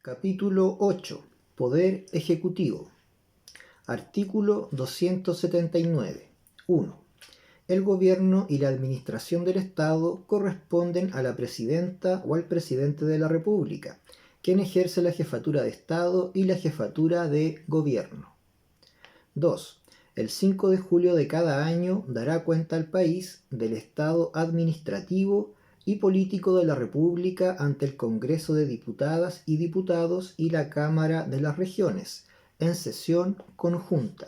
Capítulo 8. Poder Ejecutivo. Artículo 279. 1. El gobierno y la administración del Estado corresponden a la presidenta o al presidente de la República, quien ejerce la jefatura de Estado y la jefatura de gobierno. 2. El 5 de julio de cada año dará cuenta al país del estado administrativo y político de la República ante el Congreso de Diputadas y Diputados y la Cámara de las Regiones, en sesión conjunta.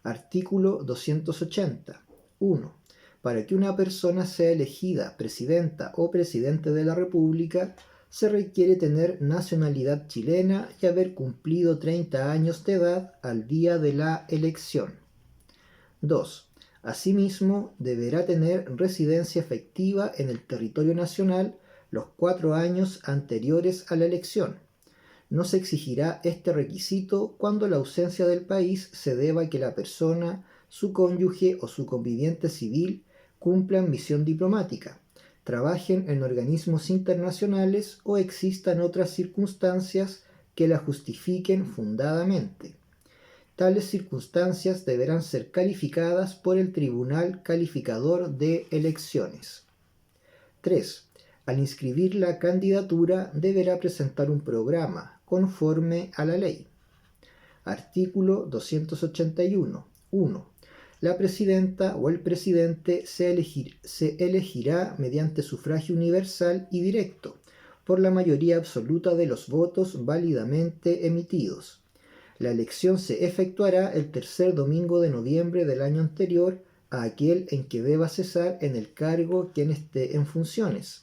Artículo 280. 1. Para que una persona sea elegida presidenta o presidente de la República, se requiere tener nacionalidad chilena y haber cumplido 30 años de edad al día de la elección. 2. Asimismo, deberá tener residencia efectiva en el territorio nacional los 4 años anteriores a la elección. No se exigirá este requisito cuando la ausencia del país se deba a que la persona, su cónyuge o su conviviente civil cumplan misión diplomática, trabajen en organismos internacionales o existan otras circunstancias que la justifiquen fundadamente. Tales circunstancias deberán ser calificadas por el Tribunal Calificador de Elecciones. 3. Al inscribir la candidatura deberá presentar un programa conforme a la ley. Artículo 281. 1. La presidenta o el presidente se elegirá mediante sufragio universal y directo, por la mayoría absoluta de los votos válidamente emitidos. La elección se efectuará el tercer domingo de noviembre del año anterior a aquel en que deba cesar en el cargo quien esté en funciones.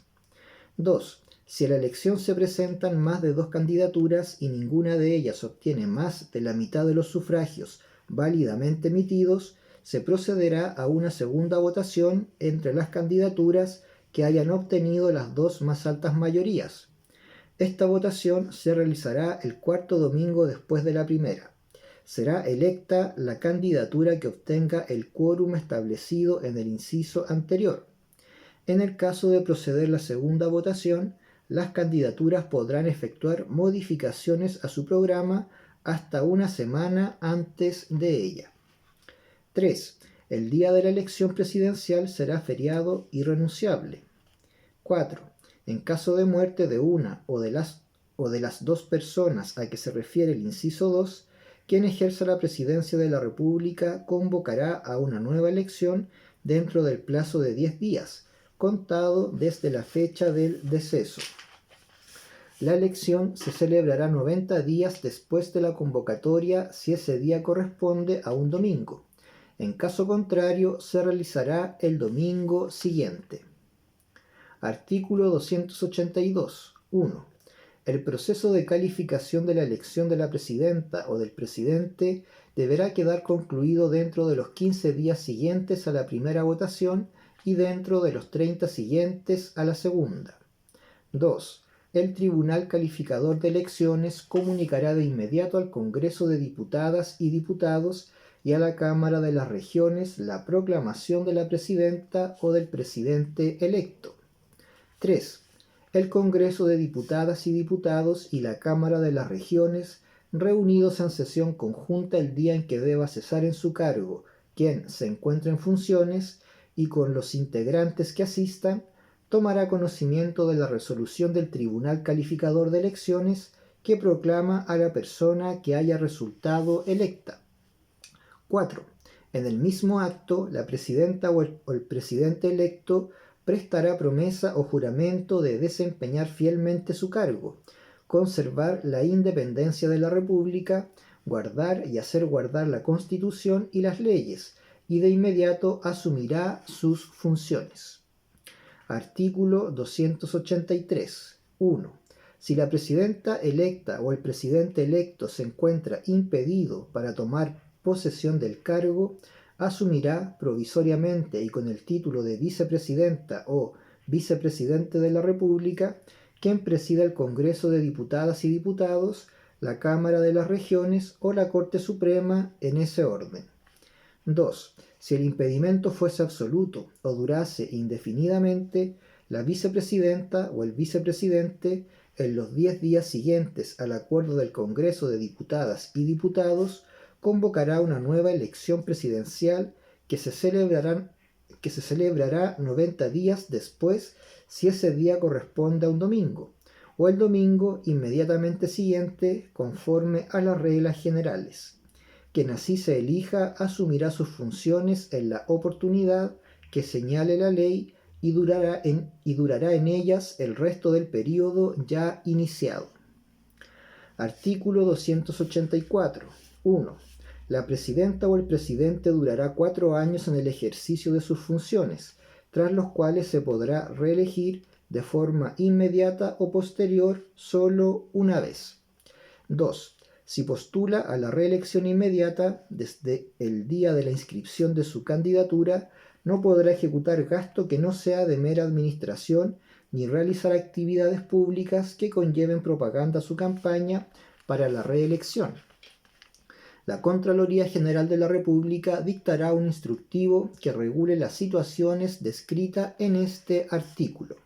2. Si a la elección se presentan más de 2 candidaturas y ninguna de ellas obtiene más de la mitad de los sufragios válidamente emitidos, se procederá a una segunda votación entre las candidaturas que hayan obtenido las 2 más altas mayorías. Esta votación se realizará el cuarto domingo después de la primera. Será electa la candidatura que obtenga el quórum establecido en el inciso anterior. En el caso de proceder la segunda votación, las candidaturas podrán efectuar modificaciones a su programa hasta una semana antes de ella. 3. El día de la elección presidencial será feriado irrenunciable. 4. En caso de muerte de una o de las 2 personas a que se refiere el inciso 2, quien ejerza la presidencia de la República convocará a una nueva elección dentro del plazo de 10 días, contado desde la fecha del deceso. La elección se celebrará 90 días después de la convocatoria si ese día corresponde a un domingo. En caso contrario, se realizará el domingo siguiente. Artículo 282. 1. El proceso de calificación de la elección de la presidenta o del presidente deberá quedar concluido dentro de los 15 días siguientes a la primera votación y dentro de los 30 siguientes a la segunda. 2. El Tribunal Calificador de Elecciones comunicará de inmediato al Congreso de Diputadas y Diputados y a la Cámara de las Regiones la proclamación de la presidenta o del presidente electo. 3. El Congreso de Diputadas y Diputados y la Cámara de las Regiones, reunidos en sesión conjunta el día en que deba cesar en su cargo quien se encuentre en funciones y con los integrantes que asistan, tomará conocimiento de la resolución del Tribunal Calificador de Elecciones que proclama a la persona que haya resultado electa. 4. En el mismo acto, la presidenta o el presidente electo prestará promesa o juramento de desempeñar fielmente su cargo, conservar la independencia de la República, guardar y hacer guardar la Constitución y las leyes, y de inmediato asumirá sus funciones. Artículo 283. 1. Si la presidenta electa o el presidente electo se encuentra impedido para tomar posesión del cargo, asumirá provisoriamente y con el título de vicepresidenta o vicepresidente de la República quien presida el Congreso de Diputadas y Diputados, la Cámara de las Regiones o la Corte Suprema en ese orden. 2. Si el impedimento fuese absoluto o durase indefinidamente, la vicepresidenta o el vicepresidente en los 10 días siguientes al acuerdo del Congreso de Diputadas y Diputados, convocará una nueva elección presidencial que se celebrará 90 días después si ese día corresponde a un domingo, o el domingo inmediatamente siguiente conforme a las reglas generales. Quien así se elija asumirá sus funciones en la oportunidad que señale la ley y durará en ellas el resto del período ya iniciado. Artículo 284. 1. La presidenta o el presidente durará 4 años en el ejercicio de sus funciones, tras los cuales se podrá reelegir de forma inmediata o posterior solo una vez. 2. Si postula a la reelección inmediata desde el día de la inscripción de su candidatura, no podrá ejecutar gasto que no sea de mera administración ni realizar actividades públicas que conlleven propaganda a su campaña para la reelección. La Contraloría General de la República dictará un instructivo que regule las situaciones descritas en este artículo.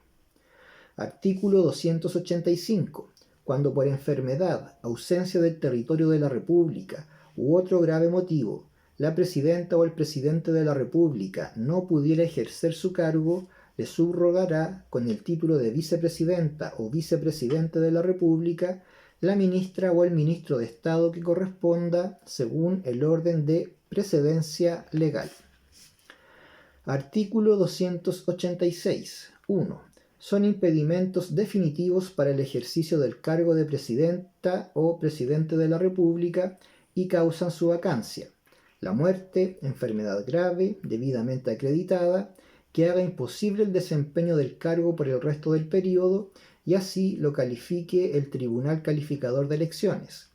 Artículo 285. Cuando por enfermedad, ausencia del territorio de la República u otro grave motivo, la presidenta o el presidente de la República no pudiera ejercer su cargo, le subrogará con el título de vicepresidenta o vicepresidente de la República la ministra o el ministro de Estado que corresponda según el orden de precedencia legal. Artículo 286. 1. Son impedimentos definitivos para el ejercicio del cargo de presidenta o presidente de la República y causan su vacancia: la muerte, enfermedad grave, debidamente acreditada, que haga imposible el desempeño del cargo por el resto del período y así lo califique el Tribunal Calificador de Elecciones,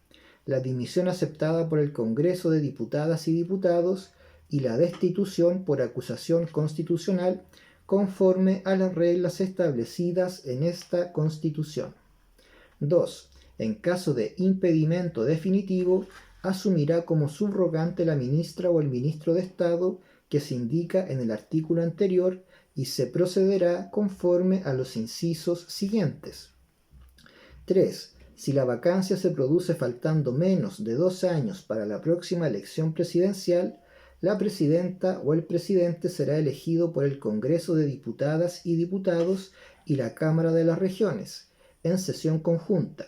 la dimisión aceptada por el Congreso de Diputadas y Diputados y la destitución por acusación constitucional conforme a las reglas establecidas en esta Constitución. 2. En caso de impedimento definitivo, asumirá como subrogante la ministra o el ministro de Estado que se indica en el artículo anterior y se procederá conforme a los incisos siguientes. 3. Si la vacancia se produce faltando menos de 2 años para la próxima elección presidencial, la presidenta o el presidente será elegido por el Congreso de Diputadas y Diputados y la Cámara de las Regiones, en sesión conjunta.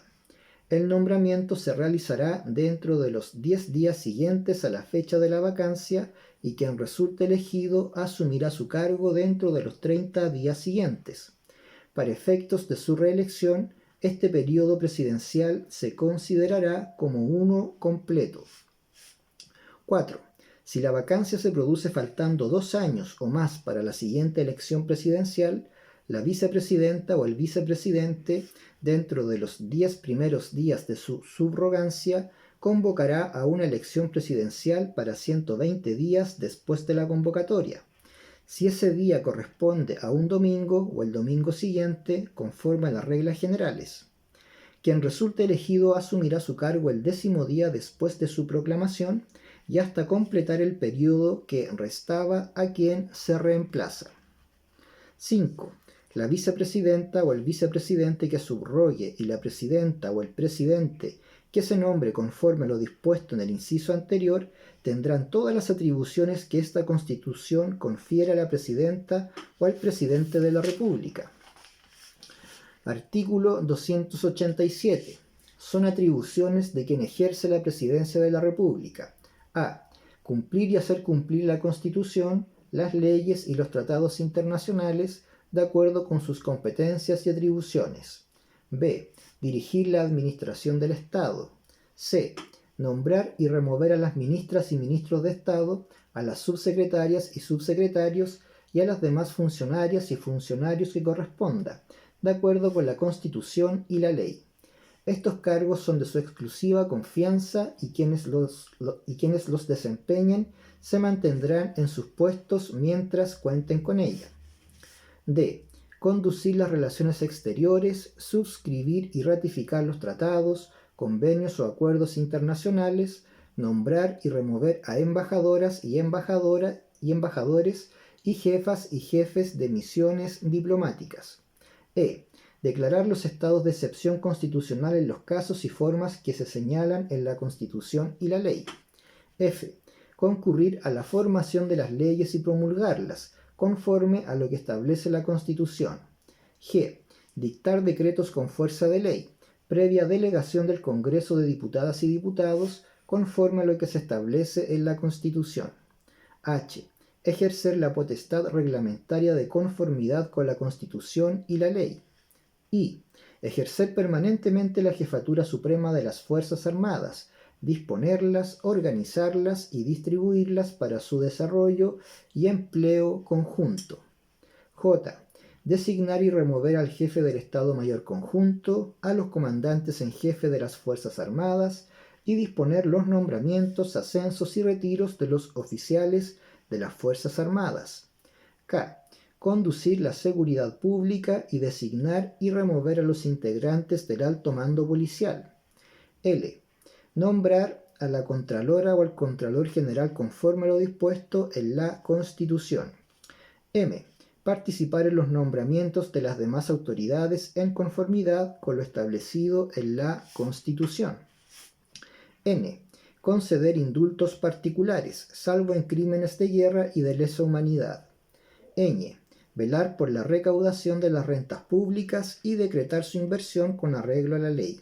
El nombramiento se realizará dentro de los 10 días siguientes a la fecha de la vacancia y quien resulte elegido asumirá su cargo dentro de los 30 días siguientes. Para efectos de su reelección, este periodo presidencial se considerará como uno completo. 4. Si la vacancia se produce faltando 2 años o más para la siguiente elección presidencial, la vicepresidenta o el vicepresidente, dentro de los 10 primeros días de su subrogancia, convocará a una elección presidencial para 120 días después de la convocatoria. Si ese día corresponde a un domingo o el domingo siguiente, conforme a las reglas generales. Quien resulte elegido asumirá su cargo el 10º día después de su proclamación y hasta completar el periodo que restaba a quien se reemplaza. 5. La vicepresidenta o el vicepresidente que subrogue y la presidenta o el presidente que se nombre conforme a lo dispuesto en el inciso anterior tendrán todas las atribuciones que esta Constitución confiere a la presidenta o al presidente de la República. Artículo 287. Son atribuciones de quien ejerce la presidencia de la República: a. Cumplir y hacer cumplir la Constitución, las leyes y los tratados internacionales de acuerdo con sus competencias y atribuciones. B. Dirigir la administración del Estado. C. Nombrar y remover a las ministras y ministros de Estado, a las subsecretarias y subsecretarios y a las demás funcionarias y funcionarios que corresponda, de acuerdo con la Constitución y la ley. Estos cargos son de su exclusiva confianza y quienes los desempeñen se mantendrán en sus puestos mientras cuenten con ella. D. Conducir las relaciones exteriores, suscribir y ratificar los tratados, convenios o acuerdos internacionales, nombrar y remover a embajadoras y embajadores y jefas y jefes de misiones diplomáticas. E. declarar los estados de excepción constitucional en los casos y formas que se señalan en la Constitución y la ley. F. Concurrir a la formación de las leyes y promulgarlas, conforme a lo que establece la Constitución. G. Dictar decretos con fuerza de ley, previa delegación del Congreso de Diputadas y Diputados, conforme a lo que se establece en la Constitución. H. Ejercer la potestad reglamentaria de conformidad con la Constitución y la ley. I. Ejercer permanentemente la jefatura suprema de las Fuerzas Armadas, disponerlas, organizarlas y distribuirlas para su desarrollo y empleo conjunto. J. Designar y remover al jefe del Estado Mayor Conjunto, a los comandantes en jefe de las Fuerzas Armadas y disponer los nombramientos, ascensos y retiros de los oficiales de las Fuerzas Armadas. K. Conducir la seguridad pública y designar y remover a los integrantes del alto mando policial. L. Nombrar a la Contralora o al Contralor General conforme a lo dispuesto en la Constitución. M. Participar en los nombramientos de las demás autoridades en conformidad con lo establecido en la Constitución. N. Conceder indultos particulares, salvo en crímenes de guerra y de lesa humanidad. Ñ. Velar por la recaudación de las rentas públicas y decretar su inversión con arreglo a la ley.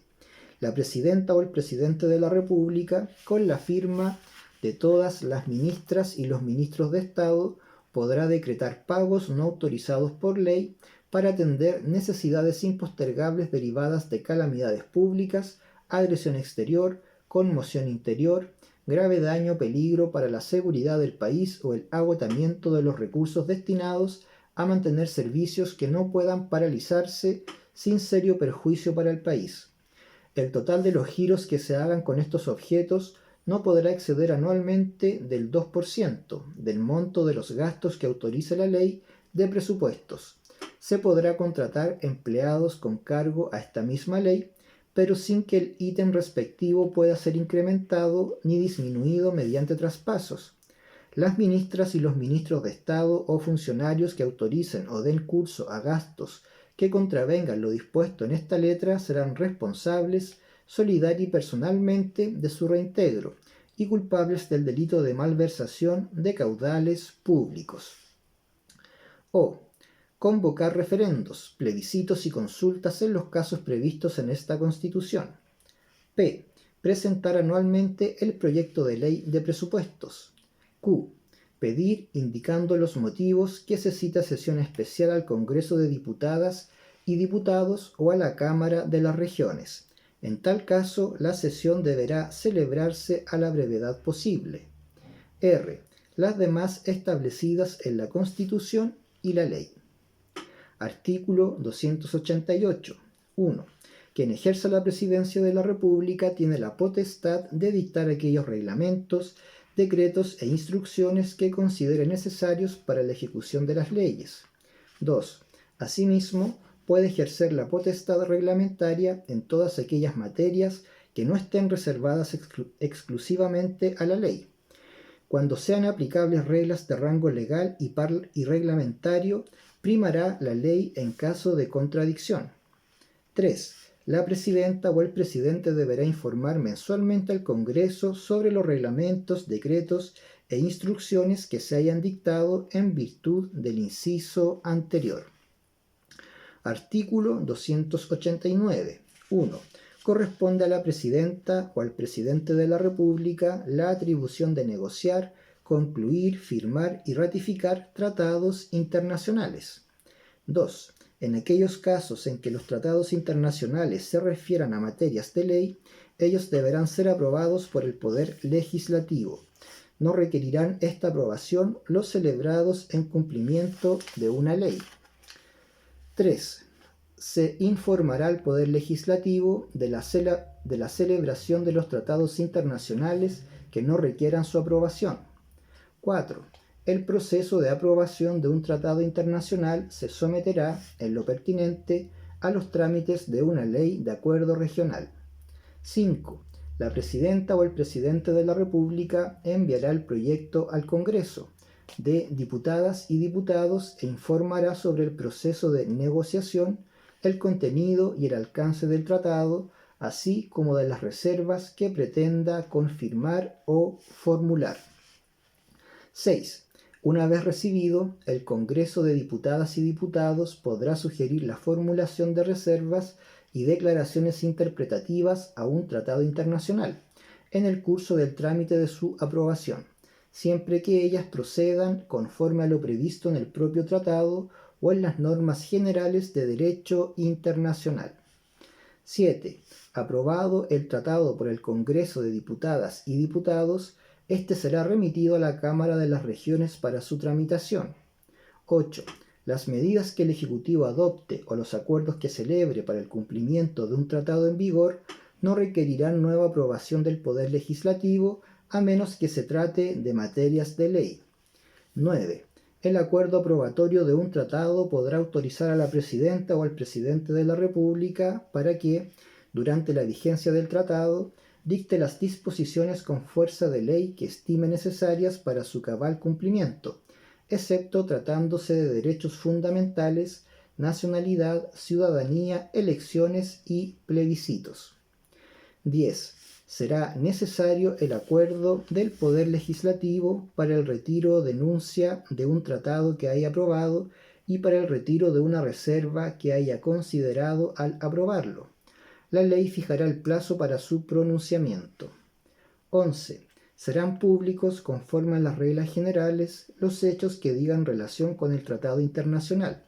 La presidenta o el presidente de la República, con la firma de todas las ministras y los ministros de Estado, podrá decretar pagos no autorizados por ley para atender necesidades impostergables derivadas de calamidades públicas, agresión exterior, conmoción interior, grave daño o peligro para la seguridad del país o el agotamiento de los recursos destinados a mantener servicios que no puedan paralizarse sin serio perjuicio para el país. El total de los giros que se hagan con estos objetos no podrá exceder anualmente del 2% del monto de los gastos que autorice la ley de presupuestos. Se podrá contratar empleados con cargo a esta misma ley, pero sin que el ítem respectivo pueda ser incrementado ni disminuido mediante traspasos. Las ministras y los ministros de Estado o funcionarios que autoricen o den curso a gastos que contravengan lo dispuesto en esta letra serán responsables solidaria y personalmente de su reintegro y culpables del delito de malversación de caudales públicos. O. Convocar referendos, plebiscitos y consultas en los casos previstos en esta Constitución. P. Presentar anualmente el proyecto de ley de presupuestos. Q. Pedir, indicando los motivos, que se cita sesión especial al Congreso de Diputadas y Diputados o a la Cámara de las Regiones. En tal caso, la sesión deberá celebrarse a la brevedad posible. R. Las demás establecidas en la Constitución y la ley. Artículo 288. 1. Quien ejerza la presidencia de la República tiene la potestad de dictar aquellos reglamentos, decretos e instrucciones que considere necesarios para la ejecución de las leyes. 2. Asimismo, puede ejercer la potestad reglamentaria en todas aquellas materias que no estén reservadas exclusivamente a la ley. Cuando sean aplicables reglas de rango legal y reglamentario, primará la ley en caso de contradicción. 3. La presidenta o el presidente deberá informar mensualmente al Congreso sobre los reglamentos, decretos e instrucciones que se hayan dictado en virtud del inciso anterior. Artículo 289. 1. Corresponde a la presidenta o al presidente de la República la atribución de negociar, concluir, firmar y ratificar tratados internacionales. 2. En aquellos casos en que los tratados internacionales se refieran a materias de ley, ellos deberán ser aprobados por el Poder Legislativo. No requerirán esta aprobación los celebrados en cumplimiento de una ley. 3. Se informará al Poder Legislativo de la celebración de los tratados internacionales que no requieran su aprobación. 4. El proceso de aprobación de un tratado internacional se someterá, en lo pertinente, a los trámites de una ley de acuerdo regional. 5. La presidenta o el presidente de la República enviará el proyecto al Congreso de Diputadas y Diputados e informará sobre el proceso de negociación el contenido y el alcance del tratado, así como de las reservas que pretenda confirmar o formular. 6. Una vez recibido, el Congreso de Diputadas y Diputados podrá sugerir la formulación de reservas y declaraciones interpretativas a un tratado internacional, en el curso del trámite de su aprobación, siempre que ellas procedan conforme a lo previsto en el propio tratado o en las normas generales de derecho internacional. 7. Aprobado el tratado por el Congreso de Diputadas y Diputados, este será remitido a la Cámara de las Regiones para su tramitación. 8. Las medidas que el Ejecutivo adopte o los acuerdos que celebre para el cumplimiento de un tratado en vigor no requerirán nueva aprobación del Poder Legislativo a menos que se trate de materias de ley. 9. El acuerdo aprobatorio de un tratado podrá autorizar a la Presidenta o al Presidente de la República para que, durante la vigencia del tratado, dicte las disposiciones con fuerza de ley que estime necesarias para su cabal cumplimiento, excepto tratándose de derechos fundamentales, nacionalidad, ciudadanía, elecciones y plebiscitos. 10. Será necesario el acuerdo del Poder Legislativo para el retiro o denuncia de un tratado que haya aprobado y para el retiro de una reserva que haya considerado al aprobarlo. La ley fijará el plazo para su pronunciamiento. 11. Serán públicos, conforme a las reglas generales, los hechos que digan relación con el tratado internacional,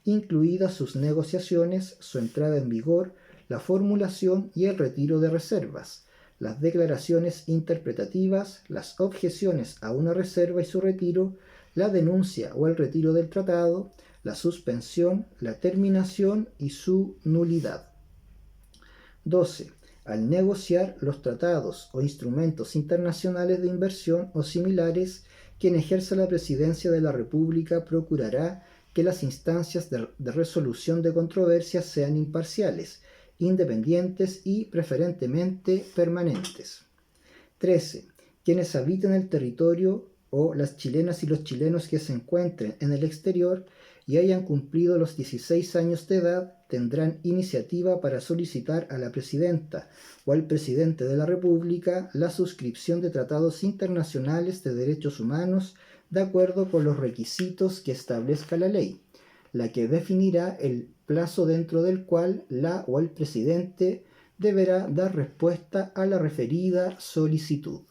incluidas sus negociaciones, su entrada en vigor, la formulación y el retiro de reservas, las declaraciones interpretativas, las objeciones a una reserva y su retiro, la denuncia o el retiro del tratado, la suspensión, la terminación y su nulidad. 12. Al negociar los tratados o instrumentos internacionales de inversión o similares, quien ejerza la presidencia de la República procurará que las instancias de resolución de controversias sean imparciales, independientes y preferentemente permanentes. 13. Quienes habiten el territorio o las chilenas y los chilenos que se encuentren en el exterior y hayan cumplido los 16 años de edad tendrán iniciativa para solicitar a la Presidenta o al Presidente de la República la suscripción de tratados internacionales de derechos humanos de acuerdo con los requisitos que establezca la ley, la que definirá el plazo dentro del cual la o el Presidente deberá dar respuesta a la referida solicitud.